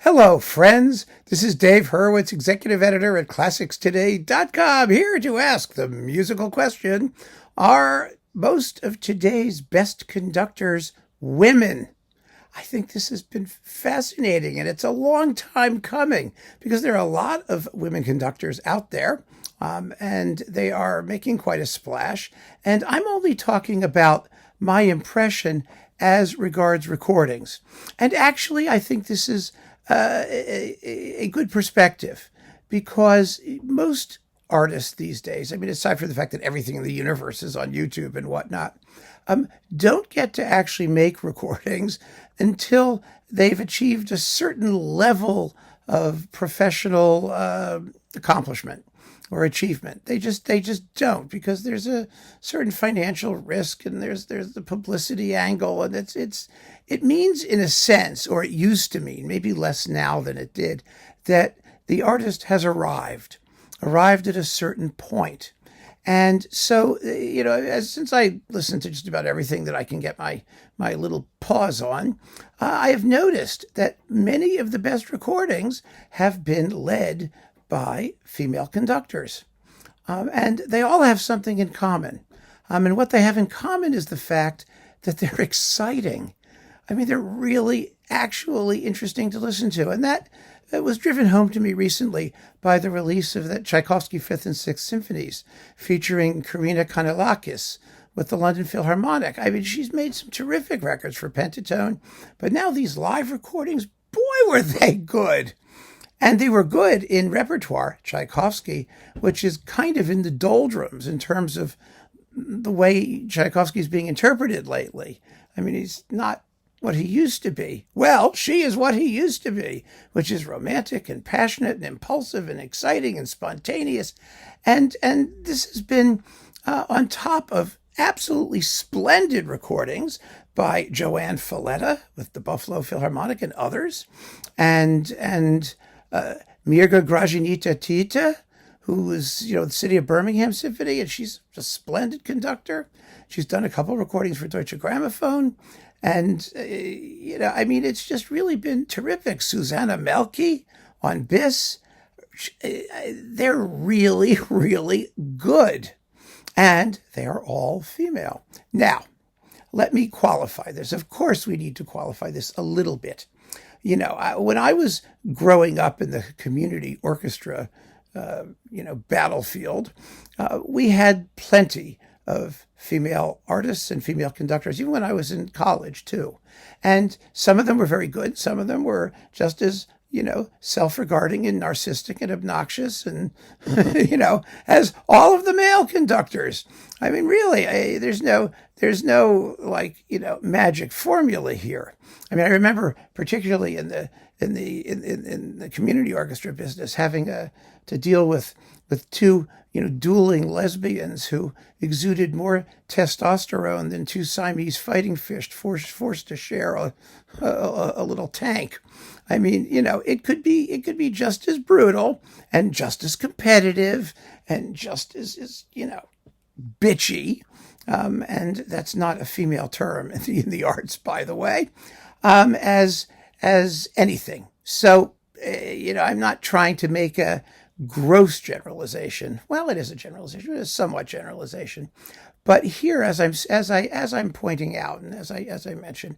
Hello, friends. This is Dave Hurwitz, executive editor at ClassicsToday.com, here to ask the musical question: are most of today's best conductors women? I think this has been fascinating, and it's a long time coming because there are a lot of women conductors out there, and they are making quite a splash. And I'm only talking about my impression as regards recordings. And actually, I think this is a good perspective because most artists these days, I mean, aside from the fact that everything in the universe is on YouTube and whatnot, don't get to actually make recordings until they've achieved a certain level of professional accomplishment or achievement. They just don't, because there's a certain financial risk, and there's the publicity angle, and it means, in a sense, or it used to mean, maybe less now than it did, that the artist has arrived at a certain point. And so, since I listen to just about everything that I can get my little paws on, I have noticed that many of the best recordings have been led by female conductors. And they all have something in common. And what they have in common is the fact that they're exciting. I mean, they're really, actually interesting to listen to. And that was driven home to me recently by the release of the Tchaikovsky Fifth and Sixth Symphonies, featuring Karina Kanellakis with the London Philharmonic. I mean, she's made some terrific records for Pentatone, but now these live recordings, boy, were they good. And they were good in repertoire, Tchaikovsky, which is kind of in the doldrums in terms of the way Tchaikovsky is being interpreted lately. I mean, he's not what he used to be. Well, she is what he used to be, which is romantic and passionate and impulsive and exciting and spontaneous. And this has been on top of absolutely splendid recordings by Joanne Falletta with the Buffalo Philharmonic and others, and Mirga Grażynyta Tita, who was, the City of Birmingham Symphony, and she's a splendid conductor. She's done a couple of recordings for Deutsche Grammophon, and, I mean, it's just really been terrific. Susanna Melke on Bis. They're really, really good, and they are all female. Now, let me qualify this. Of course, we need to qualify this a little bit. When I was growing up in the community orchestra, battlefield, we had plenty of female artists and female conductors, even when I was in college, too. And some of them were very good. Some of them were just as, self-regarding and narcissistic and obnoxious and, as all of the male conductors. I mean, really, there's no magic formula here. I mean, I remember particularly in the community orchestra business having to deal with two dueling lesbians who exuded more testosterone than two Siamese fighting fish forced to share a little tank. I mean, it could be just as brutal and just as competitive and just as bitchy. And that's not a female term in the arts, by the way, as anything. So, I'm not trying to make a gross generalization. Well, it is a generalization. It is somewhat generalization. But here, as I'm pointing out, and as I mentioned,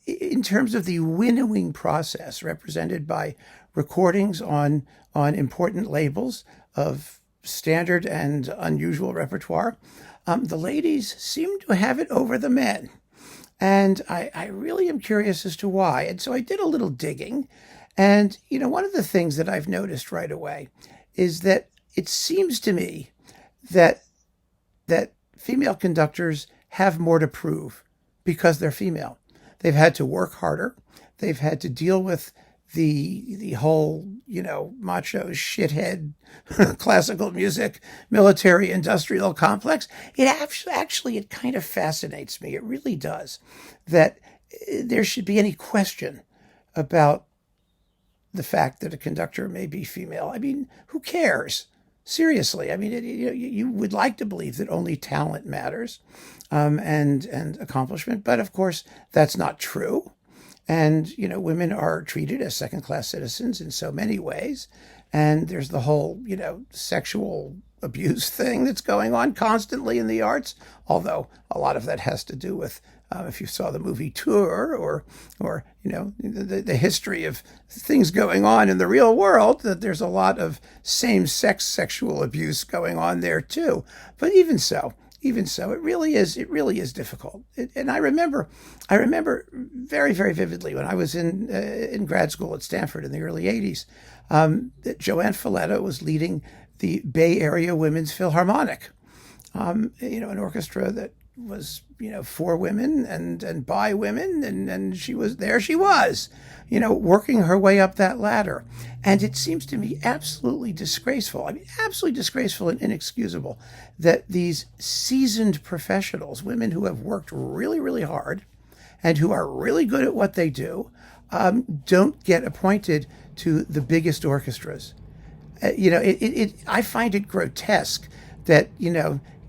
in terms of the winnowing process represented by recordings on important labels of standard and unusual repertoire, the ladies seem to have it over the men. And I really am curious as to why. And so I did a little digging. And, one of the things that I've noticed right away is that it seems to me that female conductors have more to prove because they're female. They've had to work harder. They've had to deal with the whole, macho shithead classical music, military industrial complex. It actually kind of fascinates me. It really does, that there should be any question about the fact that a conductor may be female. I mean, who cares? Seriously. I mean, you would like to believe that only talent matters, and accomplishment, but of course that's not true. And, women are treated as second-class citizens in so many ways. And there's the whole, sexual abuse thing that's going on constantly in the arts, although a lot of that has to do with, if you saw the movie Tour or the history of things going on in the real world, that there's a lot of same-sex sexual abuse going on there too. But even so, it really is difficult. And I remember very, very vividly when I was in grad school at Stanford in the early '80s, that Joanne Falletta was leading the Bay Area Women's Philharmonic, an orchestra that was, for women and by women, and she was, working her way up that ladder. And it seems to me absolutely disgraceful. I mean, absolutely disgraceful and inexcusable that these seasoned professionals, women who have worked really, really hard and who are really good at what they do, don't get appointed to the biggest orchestras. I find it grotesque that,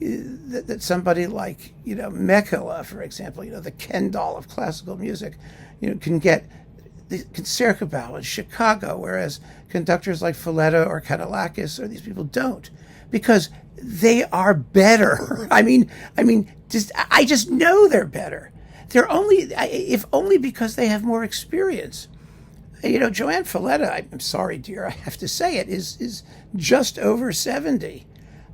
that somebody like, Mekhala, for example, the Ken doll of classical music, can get the Concertgebouw in Chicago, whereas conductors like Falletta or Kanellakis or these people don't, because they are better. I just know they're better. They're if only because they have more experience. Joanne Falletta, I'm sorry, dear, I have to say it, is just over 70.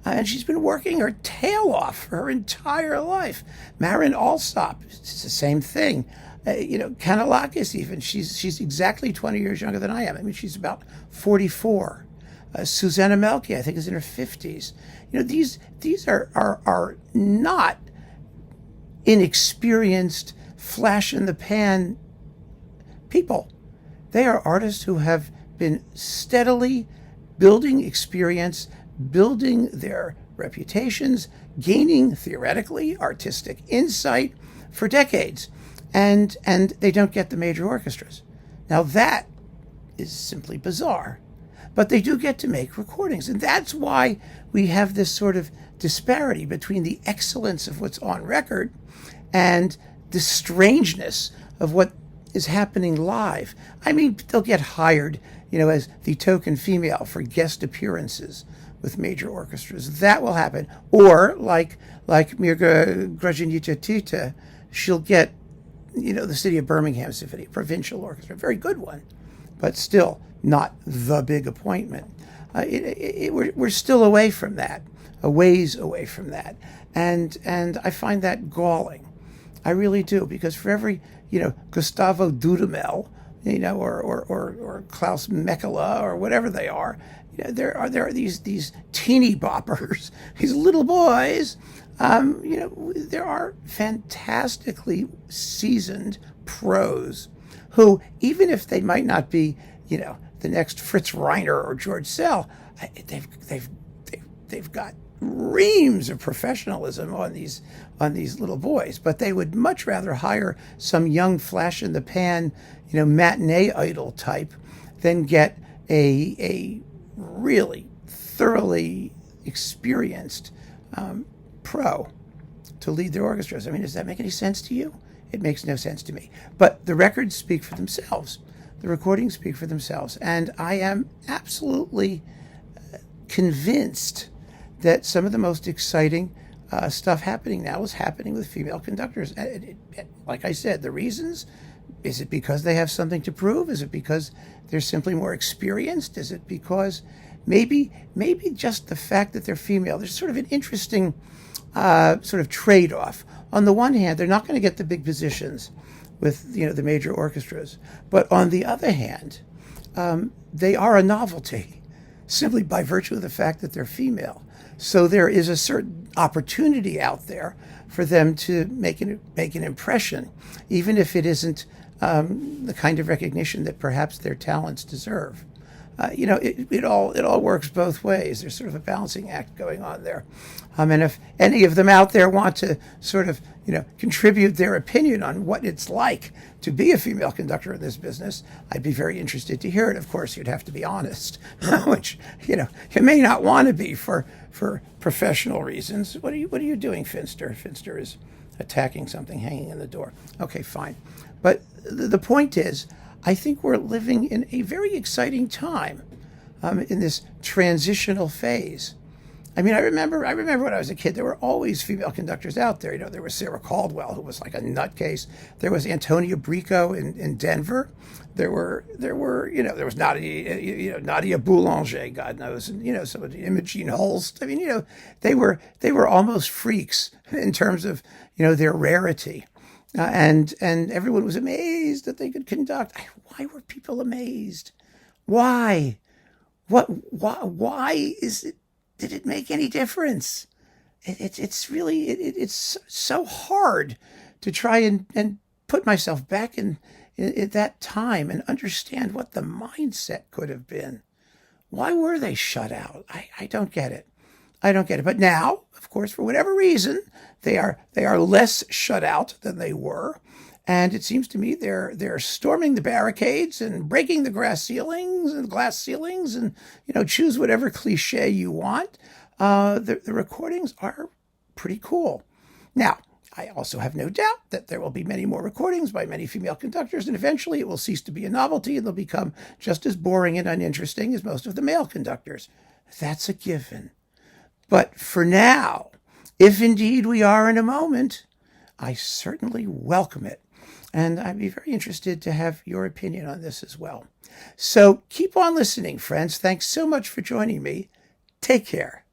And she's been working her tail off her entire life. Marin Alsop, it's the same thing. Kanellakis even, she's exactly 20 years younger than I am. I mean, she's about 44. Susanna Melke, I think, is in her 50s. These are not inexperienced, flash-in-the-pan people. They are artists who have been steadily building experience, building their reputations, gaining, theoretically, artistic insight for decades. And they don't get the major orchestras. Now that is simply bizarre. But they do get to make recordings. And that's why we have this sort of disparity between the excellence of what's on record and the strangeness of what is happening live. I mean, they'll get hired, as the token female for guest appearances with major orchestras. That will happen. Or like Mirga Gražinytė, she'll get, the City of Birmingham Symphony, provincial orchestra, a very good one, but still not the big appointment. We're still away from that, a ways away from that. And I find that galling. I really do, because for every, Gustavo Dudamel, or Klaus Mekhala, or whatever they are, there are these teeny boppers, these little boys. There are fantastically seasoned pros who, even if they might not be, the next Fritz Reiner or George Sell, they've got reams of professionalism on these little boys. But they would much rather hire some young flash in the pan, matinee idol type than get a really thoroughly experienced pro to lead their orchestras. I mean, does that make any sense to you? It makes no sense to me. But the records speak for themselves. The recordings speak for themselves. And I am absolutely convinced that some of the most exciting stuff happening now is happening with female conductors. Like I said, the reasons, is it because they have something to prove? Is it because they're simply more experienced? Is it because maybe just the fact that they're female? There's sort of an interesting sort of trade-off. On the one hand, they're not going to get the big positions with the major orchestras, but on the other hand, they are a novelty simply by virtue of the fact that they're female. So there is a certain opportunity out there for them to make an impression, even if it isn't the kind of recognition that perhaps their talents deserve. It all works both ways. There's sort of a balancing act going on there. And if any of them out there want to sort of, contribute their opinion on what it's like to be a female conductor in this business, I'd be very interested to hear it. Of course, you'd have to be honest, which, you may not want to be for professional reasons. What are you doing, Finster? Finster is attacking something hanging in the door. Okay, fine. But the point is, I think we're living in a very exciting time in this transitional phase. I mean, I remember when I was a kid, there were always female conductors out there. You know, there was Sarah Caldwell, who was like a nutcase. There was Antonia Brico in Denver. There were, there was Nadia Boulanger, God knows, and, some of the Imogene Holst. I mean, they were almost freaks in terms of, their rarity. And everyone was amazed that they could conduct. Why were people amazed? Why? Why is it? Did it make any difference? It's so hard to try and put myself back in that time and understand what the mindset could have been. Why were they shut out? I don't get it. I don't get it. But now, of course, for whatever reason, they are less shut out than they were. And it seems to me they're storming the barricades and breaking the glass ceilings, and choose whatever cliche you want. The recordings are pretty cool. Now, I also have no doubt that there will be many more recordings by many female conductors, and eventually it will cease to be a novelty and they'll become just as boring and uninteresting as most of the male conductors. That's a given. But for now, if indeed we are in a moment, I certainly welcome it. And I'd be very interested to have your opinion on this as well. So keep on listening, friends. Thanks so much for joining me. Take care.